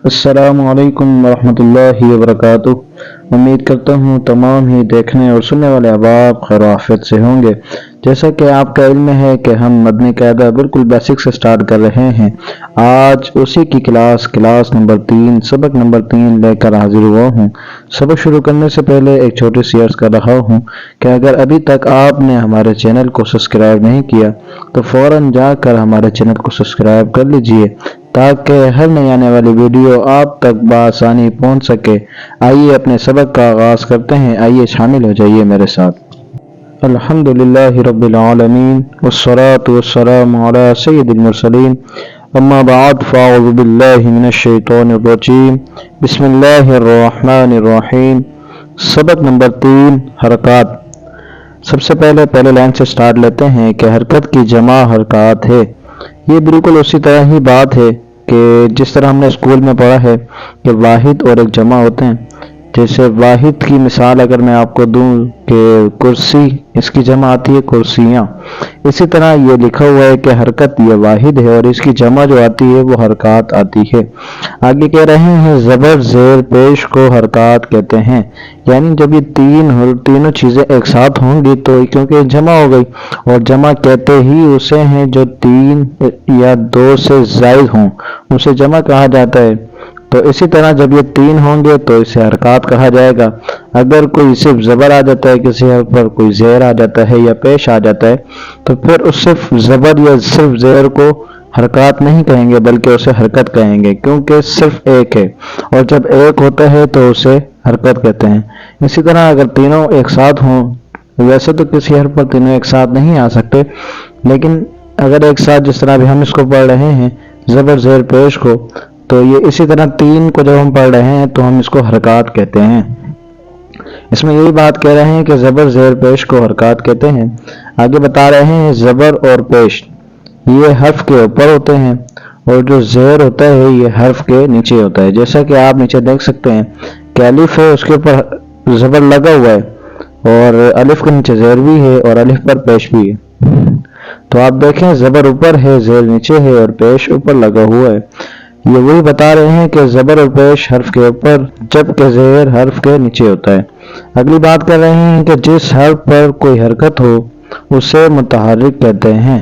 अस्सलामु अलैकुम वरहमतुल्लाहि वबरकातुह। उम्मीद करता हूँ तमाम ही देखने और सुनने वाले अहबाब खैर आफियत से होंगे। जैसा कि आपका इल्म है कि हम मदनी कायदा बिल्कुल बेसिक से स्टार्ट कर रहे हैं। आज उसी की क्लास नंबर 3 सबक नंबर 3 लेकर हाजिर हुआ हूँ। सबक शुरू करने से पहले एक छोटी सी अर्ज कर रहा हूँ कि अगर अभी तक आपने हमारे चैनल को सब्सक्राइब नहीं किया तो फ़ौरन जाकर हमारे चैनल को सब्सक्राइब कर लीजिए ताकि हर नई आने वाली वीडियो आप तक बआसानी पहुंच सके। आइए अपने सबक का आगाज करते हैं। आइए शामिल हो जाइए मेरे साथ। अल्हम्दुलिल्लाहि रब्बिल आलमीन वस्सलातु वस्सलामु अला सय्यिदिल मुरसलीन अम्मा बाद फ़अऊज़ु बिल्लाहि मिनश शैतानिर रजीम बिस्मिल्लाहिर रहमानिर रहीम। सबक नंबर 3 हरकत। सबसे पहले लाइन से स्टार्ट लेते हैं कि हरकत की जमा हरकत है। ये बिल्कुल उसी तरह ही बात है कि जिस तरह हमने स्कूल में पढ़ा है कि वाहिद और एक जमा होते हैं। जैसे वाहिद की मिसाल अगर मैं आपको दूं कि कुर्सी, इसकी जमा आती है कुर्सियाँ। इसी तरह ये लिखा हुआ है कि हरकत ये वाहिद है और इसकी जमा जो आती है वो हरकत आती है। आगे कह रहे हैं ज़बर ज़ेर पेश को हरकत कहते हैं। यानी जब ये तीनों चीज़ें एक साथ होंगी तो क्योंकि जमा हो गई, और जमा कहते ही उसे हैं जो 3 या 2 से ज़ायद हों, उसे जमा कहा जाता है। तो इसी तरह जब ये 3 होंगे तो इसे हरकत कहा जाएगा। अगर कोई सिर्फ ज़बर आ जाता है किसी हर्फ पर, कोई ज़ेर आ जाता है या पेश आ जाता है, तो फिर उस सिर्फ ज़बर या सिर्फ ज़ेर को हरकत नहीं कहेंगे बल्कि उसे हरकत कहेंगे, क्योंकि सिर्फ एक है और जब एक होता है तो उसे हरकत कहते हैं। इसी तरह अगर तीनों एक साथ हों, वैसे तो किसी हर्फ पर तीनों एक साथ नहीं आ सकते, लेकिन अगर एक साथ जिस तरह भी हम इसको पढ़ रहे हैं ज़बर ज़ेर पेश को, तो ये इसी तरह 3 को जब हम पढ़ रहे हैं तो हम इसको हरकत कहते हैं। इसमें यही बात कह रहे हैं कि ज़बर ज़ेर पेश को हरकत कहते हैं। आगे बता रहे हैं ज़बर और पेश ये हर्फ के ऊपर होते हैं और जो ज़ेर होता है ये हर्फ के नीचे होता है। जैसा कि आप नीचे देख सकते हैं कि अलिफ है, उसके ऊपर ज़बर लगा हुआ है और अलिफ के नीचे ज़ेर भी है और अलिफ पर पेश भी है। तो आप देखें ज़बर ऊपर है, ज़ेर नीचे है और पेश ऊपर लगा हुआ है। ये वही बता रहे हैं कि ज़बर और पेश हर्फ के ऊपर जबकि ज़ेर हर्फ के नीचे होता है। अगली बात कर रहे हैं कि जिस हर्फ पर कोई हरकत हो उसे मुतहर्रिक कहते हैं।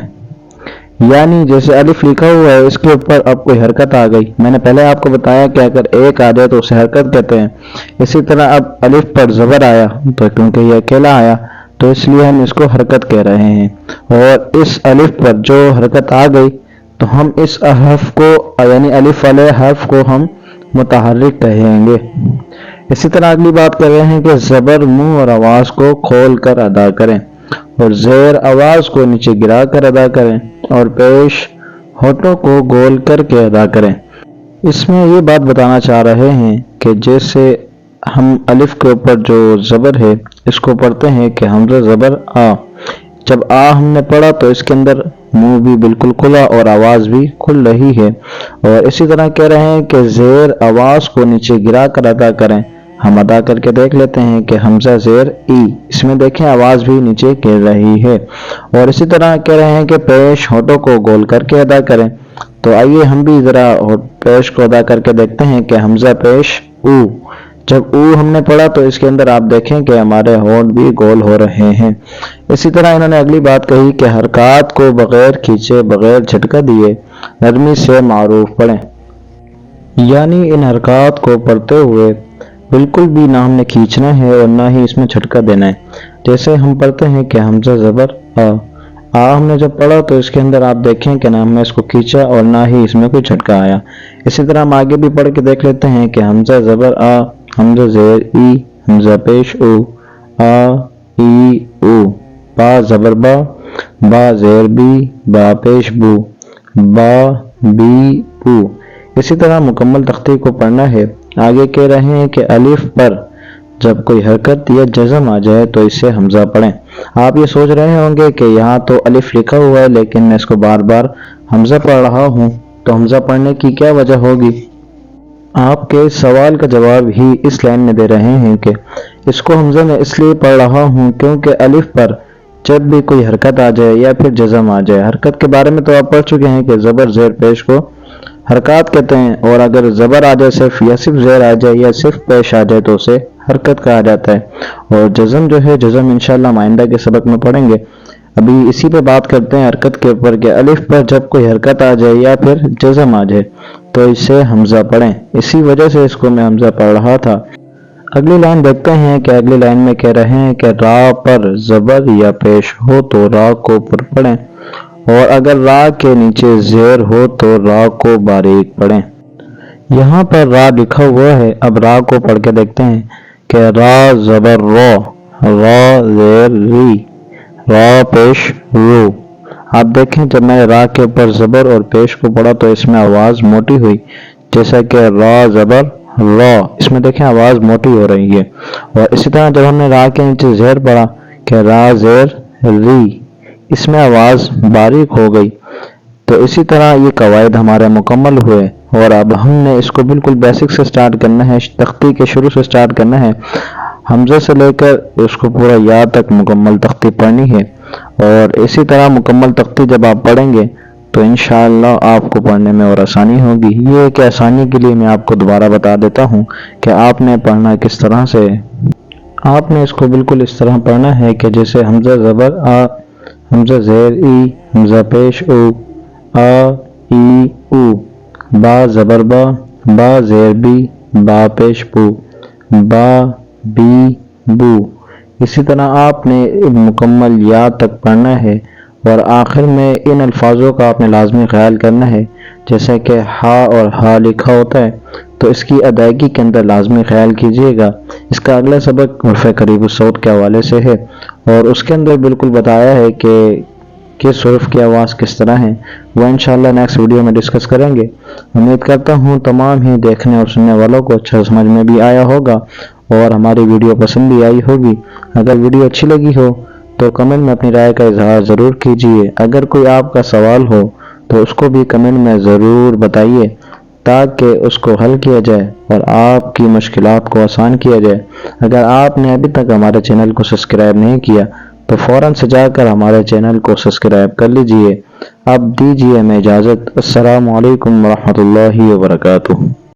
यानी जैसे अलिफ लिखा हुआ है, इसके ऊपर अब कोई हरकत आ गई। मैंने पहले आपको बताया कि अगर एक आ जाए तो उसे हरकत कहते हैं। इसी तरह अब अलिफ पर ज़बर आया तो क्योंकि ये अकेला आया तो इसलिए हम इसको हरकत कह रहे हैं, और इस अलिफ पर जो हरकत आ गई तो हम इस हर्फ को यानी अलिफ वाले हर्फ को हम मुतहर्रिक कहेंगे। इसी तरह अगली बात कर रहे हैं कि ज़बर मुंह और आवाज़ को खोल कर अदा करें और ज़ेर आवाज़ को नीचे गिरा कर अदा करें और पेश होठों को गोल करके अदा करें। इसमें ये बात बताना चाह रहे हैं कि जैसे हम अलिफ के ऊपर जो ज़बर है इसको पढ़ते हैं कि हमज़ा ज़बर आ। जब आ हमने पढ़ा तो इसके अंदर मुंह भी बिल्कुल खुला और आवाज़ भी खुल रही है। और इसी तरह कह रहे हैं कि ज़ेर आवाज़ को नीचे गिरा कर अदा करें। हम अदा करके देख लेते हैं कि हमज़ा ज़ेर ई, इसमें देखें आवाज़ भी नीचे गिर रही है। और इसी तरह कह रहे हैं कि पेश होठों को गोल करके अदा करें। तो आइए हम भी ज़रा पेश को अदा करके देखते हैं कि हमज़ा पेश ऊ। जब ऊ हमने पढ़ा तो इसके अंदर आप देखें कि हमारे होंठ भी गोल हो रहे हैं। इसी तरह इन्होंने अगली बात कही कि हरकत को बगैर खींचे बगैर झटका दिए नरमी से मारूफ पढ़ें। यानी इन हरकत को पढ़ते हुए बिल्कुल भी ना हमने खींचना है और ना ही इसमें झटका देना है। जैसे हम पढ़ते हैं कि हमज़ा ज़बर आ हमने जब पढ़ा तो इसके अंदर आप देखें कि ना हमने इसको खींचा और ना ही इसमें कोई झटका आया। इसी तरह हम आगे भी पढ़ के देख लेते हैं कि हमज़ा ज़बर आ, हमज़ा ज़ेर ई, हमज़ा पेश ऊ, आ ई ऊ, बा ज़बर बा, बा ज़ेर बी, बा पेश बू, बा बी बू। इसी तरह मुकम्मल तख्ती को पढ़ना है। आगे कह रहे हैं कि अलिफ पर जब कोई हरकत या जज़म आ जाए तो इसे हमज़ा पढ़ें। आप ये सोच रहे होंगे कि यहाँ तो अलिफ लिखा हुआ है लेकिन मैं इसको बार बार हमज़ा पढ़ रहा हूँ, तो हमज़ा पढ़ने की क्या वजह होगी? आपके सवाल का जवाब ही इस लाइन में दे रहे हैं कि इसको हमज़ा में इसलिए पढ़ रहा हूँ क्योंकि अलिफ पर जब भी कोई हरकत आ जाए या फिर जज़म आ जाए, हरकत के बारे में तो आप पढ़ चुके हैं कि ज़बर ज़ेर पेश को حرکات کہتے ہیں، اور اگر زبر آ جائے صرف، یا صرف زیر آ جائے، یا صرف پیش آ جائے تو اسے حرکت کہا جاتا ہے۔ اور جزم جو ہے، جزم انشاءاللہ مائندہ کے سبق میں پڑھیں گے۔ ابھی اسی پہ بات کرتے ہیں حرکت کے اوپر، کہ الف پر جب کوئی حرکت آ جائے یا پھر جزم آ جائے تو اسے حمزہ پڑھیں، اسی وجہ سے اس کو میں حمزہ پڑھ رہا تھا۔ اگلی لائن دیکھتے ہیں کہ اگلی لائن میں کہہ رہے ہیں کہ را پر زبر یا پیش ہو تو را کو اوپر پڑھیں، اور اگر را کے نیچے زیر ہو تو را کو باریک پڑھیں۔ یہاں پر را لکھا ہوا ہے، اب را کو پڑھ کے دیکھتے ہیں کہ را زبر رو، را زیر ری، را پیش رو۔ آپ دیکھیں جب میں را کے اوپر زبر اور پیش کو پڑھا تو اس میں آواز موٹی ہوئی، جیسا کہ را زبر را، اس میں دیکھیں آواز موٹی ہو رہی ہے۔ اور اسی طرح جب ہم نے را کے نیچے زیر پڑھا کہ را زیر ری، اس میں آواز باریک ہو گئی۔ تو اسی طرح یہ قواعد ہمارے مکمل ہوئے، اور اب ہم نے اس کو بالکل بیسک سے سٹارٹ کرنا ہے، تختی کے شروع سے سٹارٹ کرنا ہے، حمزے سے لے کر اس کو پورا یا تک مکمل تختی پڑھنی ہے۔ اور اسی طرح مکمل تختی جب آپ پڑھیں گے تو انشاءاللہ آپ کو پڑھنے میں اور آسانی ہوگی۔ یہ کہ آسانی کے لیے میں آپ کو دوبارہ بتا دیتا ہوں کہ آپ نے پڑھنا کس طرح سے۔ آپ نے اس کو بالکل اس طرح پڑھنا ہے کہ جیسے حمزہ زبر آ، حمزہ زیر ای، حمزہ پیش او، آ ای او، با زبر با، با زیر بی، با پیش بو، با بی بو۔ اسی طرح آپ نے مکمل یا تک پڑھنا ہے، اور آخر میں ان الفاظوں کا آپ نے لازمی خیال کرنا ہے، جیسے کہ ہا اور ہا لکھا ہوتا ہے تو اس کی ادائیگی کے اندر لازمی خیال کیجیے گا۔ اس کا اگلا سبق حرف قریب الصوت کے حوالے سے ہے، اور اس کے اندر بالکل بتایا ہے کہ کس حرف کی آواز کس طرح ہے، وہ انشاءاللہ نیکسٹ ویڈیو میں ڈسکس کریں گے۔ امید کرتا ہوں تمام ہی دیکھنے اور سننے والوں کو اچھا سمجھ میں بھی آیا ہوگا، اور ہماری ویڈیو پسند بھی آئی ہوگی۔ اگر ویڈیو اچھی لگی ہو تو کمنٹ میں اپنی رائے کا اظہار ضرور کیجیے۔ اگر کوئی آپ کا سوال ہو تو اس کو بھی کمنٹ میں ضرور بتائیے، تاکہ اس کو حل کیا جائے اور آپ کی مشکلات کو آسان کیا جائے۔ اگر آپ نے ابھی تک ہمارے چینل کو سبسکرائب نہیں کیا تو فوراً سے جا کر ہمارے چینل کو سبسکرائب کر لیجئے۔ اب دیجئے ہمیں اجازت۔ السلام علیکم ورحمۃ اللہ وبرکاتہ۔